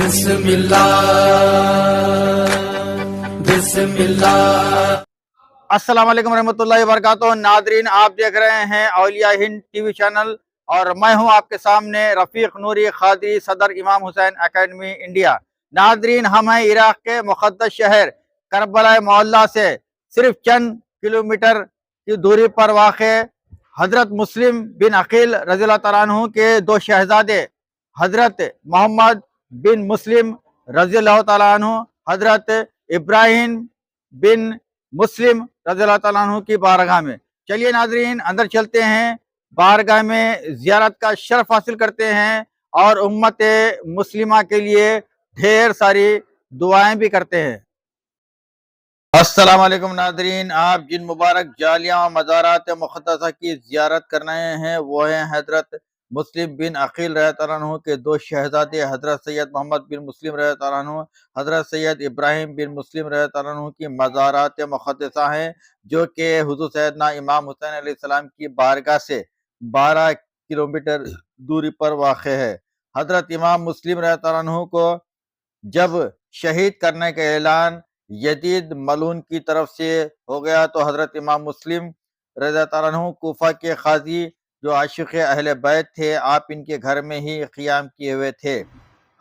بسم اللہ بسم اللہ۔ السلام علیکم ورحمۃ اللہ وبرکاتہ۔ ناظرین، آپ دیکھ رہے ہیں اولیاء ہند ٹی وی چینل اور میں ہوں آپ کے سامنے رفیق نوری قادری، صدر امام حسین اکیڈمی انڈیا۔ ناظرین، ہم ہیں عراق کے مقدس شہر کربلا معلیٰ سے صرف چند کلومیٹر کی دوری پر واقع حضرت مسلم بن عقیل رضی اللہ تعالیٰ عنہ کے دو شہزادے حضرت محمد بن مسلم رضی اللہ تعالیٰ عنہ، حضرت ابراہیم بن مسلم رضی اللہ تعالیٰ عنہ کی بارگاہ میں۔ چلیے ناظرین، اندر چلتے ہیں، بارگاہ میں زیارت کا شرف حاصل کرتے ہیں اور امت مسلمہ کے لیے ڈھیر ساری دعائیں بھی کرتے ہیں۔ السلام علیکم ناظرین، آپ جن مبارک جالیاں و مزارات مقدسہ کی زیارت کر رہے ہیں وہ ہیں حضرت مسلم بن عقیل رضی اللہ عنہ کے دو شہزادے حضرت سید محمد بن مسلم رضی اللہ عنہ، حضرت سید ابراہیم بن مسلم رضی اللہ عنہ کی مزارات مقدسہ ہیں، جو کہ حضور سیدنا امام حسین علیہ السلام کی بارگاہ سے 12 کلومیٹر دوری پر واقع ہے۔ حضرت امام مسلم رضی اللہ عنہ کو جب شہید کرنے کا اعلان یزید ملعون کی طرف سے ہو گیا تو حضرت امام مسلم رضی اللہ عنہ کوفہ کے قاضی جو عاشق اہل بیت تھے، آپ ان کے گھر میں ہی قیام کیے ہوئے تھے۔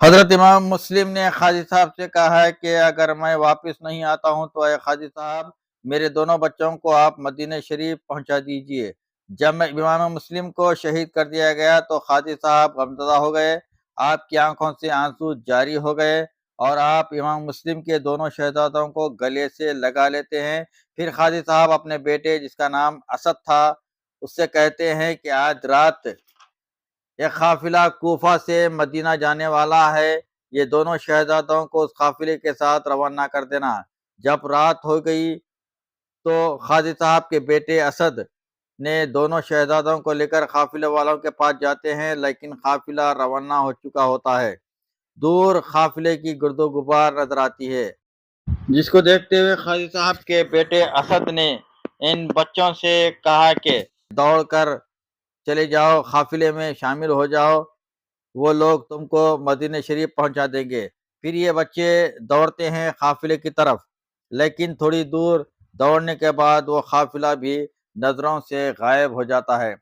حضرت امام مسلم نے قاضی صاحب سے کہا ہے کہ اگر میں واپس نہیں آتا ہوں تو اے قاضی صاحب، میرے دونوں بچوں کو آپ مدینہ شریف پہنچا دیجئے۔ جب امام مسلم کو شہید کر دیا گیا تو قاضی صاحب غمزدہ ہو گئے، آپ کی آنکھوں سے آنسو جاری ہو گئے اور آپ امام مسلم کے دونوں شہزادوں کو گلے سے لگا لیتے ہیں۔ پھر قاضی صاحب اپنے بیٹے جس کا نام اسد تھا اس سے کہتے ہیں کہ آج رات ایک قافلہ کوفہ سے مدینہ جانے والا ہے، یہ دونوں شہزادوں کو اس قافلے کے ساتھ روانہ کر دینا۔ جب رات ہو گئی تو قاضی صاحب کے بیٹے اسد نے دونوں شہزادوں کو لے کر قافلے والوں کے پاس جاتے ہیں، لیکن قافلہ روانہ ہو چکا ہوتا ہے۔ دور قافلے کی گرد و غبار نظر آتی ہے، جس کو دیکھتے ہوئے قاضی صاحب کے بیٹے اسد نے ان بچوں سے کہا کہ دوڑ کر چلے جاؤ، قافلے میں شامل ہو جاؤ، وہ لوگ تم کو مدینہ شریف پہنچا دیں گے۔ پھر یہ بچے دوڑتے ہیں قافلے کی طرف، لیکن تھوڑی دور دوڑنے کے بعد وہ قافلہ بھی نظروں سے غائب ہو جاتا ہے۔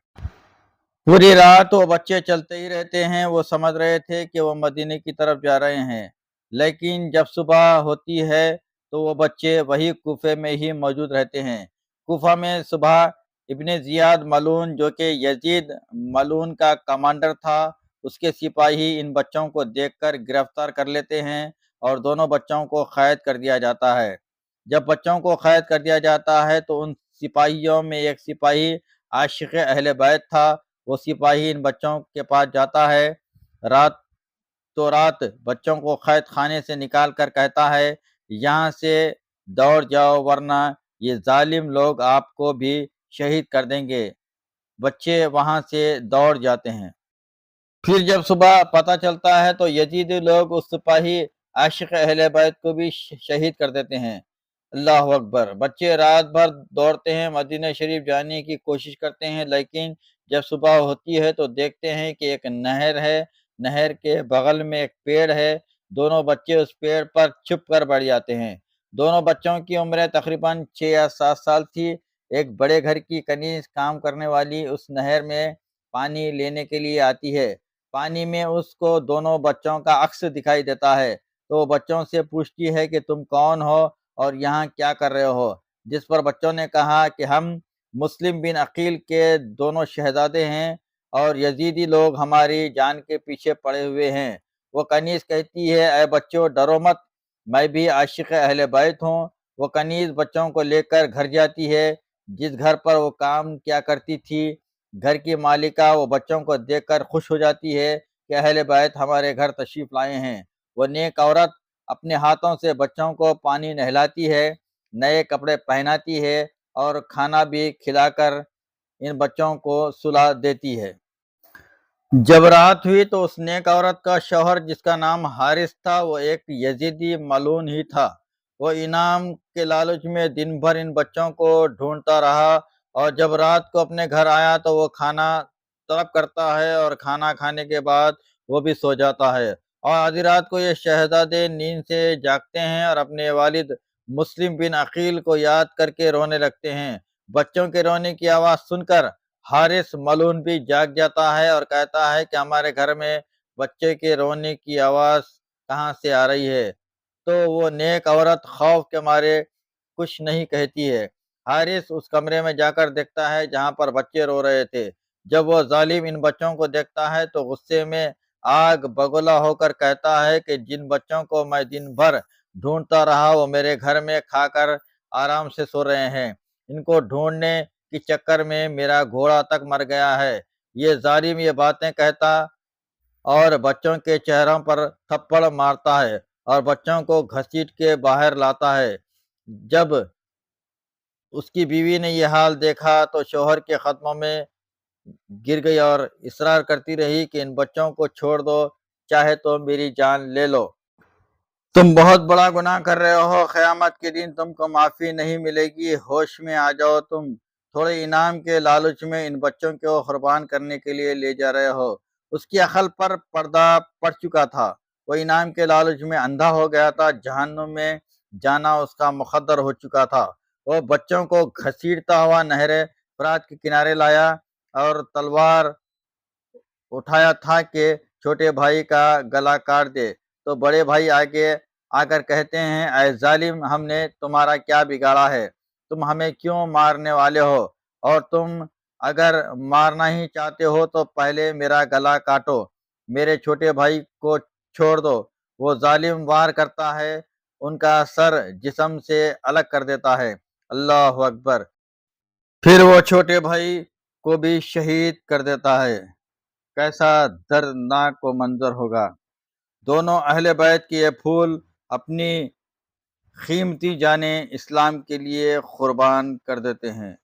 پوری رات وہ بچے چلتے ہی رہتے ہیں، وہ سمجھ رہے تھے کہ وہ مدینے کی طرف جا رہے ہیں، لیکن جب صبح ہوتی ہے تو وہ بچے وہی کوفے میں ہی موجود رہتے ہیں۔ کوفہ میں صبح ابن زیاد ملعون جو کہ یزید ملعون کا کمانڈر تھا، اس کے سپاہی ان بچوں کو دیکھ کر گرفتار کر لیتے ہیں اور دونوں بچوں کو قید کر دیا جاتا ہے۔ جب بچوں کو قید کر دیا جاتا ہے تو ان سپاہیوں میں ایک سپاہی عاشق اہل بیت تھا، وہ سپاہی ان بچوں کے پاس جاتا ہے رات بچوں کو قید خانے سے نکال کر کہتا ہے یہاں سے دوڑ جاؤ ورنہ یہ ظالم لوگ آپ کو بھی شہید کر دیں گے۔ بچے وہاں سے دوڑ جاتے ہیں۔ پھر جب صبح پتہ چلتا ہے تو یزیدی لوگ اس سپاہی عاشق اہل بیت کو بھی شہید کر دیتے ہیں۔ اللہ اکبر۔ بچے رات بھر دوڑتے ہیں، مدینہ شریف جانے کی کوشش کرتے ہیں، لیکن جب صبح ہوتی ہے تو دیکھتے ہیں کہ ایک نہر ہے، نہر کے بغل میں ایک پیڑ ہے، دونوں بچے اس پیڑ پر چھپ کر بیٹھ جاتے ہیں۔ دونوں بچوں کی عمریں تقریباً 6 یا 7 سال تھی۔ ایک بڑے گھر کی کنیز کام کرنے والی اس نہر میں پانی لینے کے لیے آتی ہے۔ پانی میں اس کو دونوں بچوں کا عکس دکھائی دیتا ہے تو وہ بچوں سے پوچھتی ہے کہ تم کون ہو اور یہاں کیا کر رہے ہو، جس پر بچوں نے کہا کہ ہم مسلم بن عقیل کے دونوں شہزادے ہیں اور یزیدی لوگ ہماری جان کے پیچھے پڑے ہوئے ہیں۔ وہ کنیز کہتی ہے اے بچوں ڈرو مت، میں بھی عاشق اہل بیت ہوں۔ وہ کنیز بچوں کو لے کر گھر جاتی ہے، جس گھر پر وہ کام کیا کرتی تھی۔ گھر کی مالکہ وہ بچوں کو دیکھ کر خوش ہو جاتی ہے کہ اہل بیت ہمارے گھر تشریف لائے ہیں۔ وہ نیک عورت اپنے ہاتھوں سے بچوں کو پانی نہلاتی ہے، نئے کپڑے پہناتی ہے اور کھانا بھی کھلا کر ان بچوں کو سلا دیتی ہے۔ جب رات ہوئی تو اس نیک عورت کا شوہر جس کا نام حارث تھا، وہ ایک یزیدی ملعون ہی تھا۔ وہ انعام کے لالچ میں دن بھر ان بچوں کو ڈھونڈتا رہا اور جب رات کو اپنے گھر آیا تو وہ کھانا طلب کرتا ہے اور کھانا کھانے کے بعد وہ بھی سو جاتا ہے۔ اور آدھی رات کو یہ شہزادے نیند سے جاگتے ہیں اور اپنے والد مسلم بن عقیل کو یاد کر کے رونے لگتے ہیں۔ بچوں کے رونے کی آواز سن کر حارث ملعون بھی جاگ جاتا ہے اور کہتا ہے کہ ہمارے گھر میں بچے کے رونے کی آواز کہاں سے آ رہی ہے؟ تو وہ نیک عورت خوف کے مارے کچھ نہیں کہتی ہے۔ حارث اس کمرے میں جا کر دیکھتا ہے جہاں پر بچے رو رہے تھے۔ جب وہ ظالم ان بچوں کو دیکھتا ہے تو غصے میں آگ بگولا ہو کر کہتا ہے کہ جن بچوں کو میں دن بھر ڈھونڈتا رہا وہ میرے گھر میں کھا کر آرام سے سو رہے ہیں۔ ان کو ڈھونڈنے کے چکر میں میرا گھوڑا تک مر گیا ہے۔ یہ ظالم یہ باتیں کہتا اور بچوں کے چہروں پر تھپڑ مارتا ہے اور بچوں کو گھسیٹ کے باہر لاتا ہے۔ جب اس کی بیوی نے یہ حال دیکھا تو شوہر کے قدموں میں گر گئی اور اصرار کرتی رہی کہ ان بچوں کو چھوڑ دو، چاہے تو میری جان لے لو۔ تم بہت بڑا گناہ کر رہے ہو، قیامت کے دن تم کو معافی نہیں ملے گی، ہوش میں آ جاؤ، تم تھوڑے انعام کے لالچ میں ان بچوں کو قربان کرنے کے لیے لے جا رہے ہو۔ اس کی عقل پر پردہ پڑ چکا تھا، وہ انعام کے لالچ میں اندھا ہو گیا تھا، جہنم میں جانا اس کا مقدر ہو چکا تھا۔ وہ بچوں کو گھسیٹتا ہوا نہر فرات کے کنارے لایا اور تلوار اٹھایا تھا کہ چھوٹے بھائی کا گلا کاٹ دے، تو بڑے بھائی آگے آ کر کہتے ہیں، اے ظالم، ہم نے تمہارا کیا بگاڑا ہے؟ تم ہمیں کیوں مارنے والے ہو؟ اور تم اگر مارنا ہی چاہتے ہو تو پہلے میرا گلا کاٹو، میرے چھوٹے بھائی کو چھوڑ دو۔ وہ ظالم وار کرتا ہے، ان کا سر جسم سے الگ کر دیتا ہے۔ اللہ اکبر! پھر وہ چھوٹے بھائی کو بھی شہید کر دیتا ہے۔ کیسا دردناک و منظر ہوگا! دونوں اہل بیت کے یہ پھول اپنی قیمتی جانیں اسلام کے لیے قربان کر دیتے ہیں۔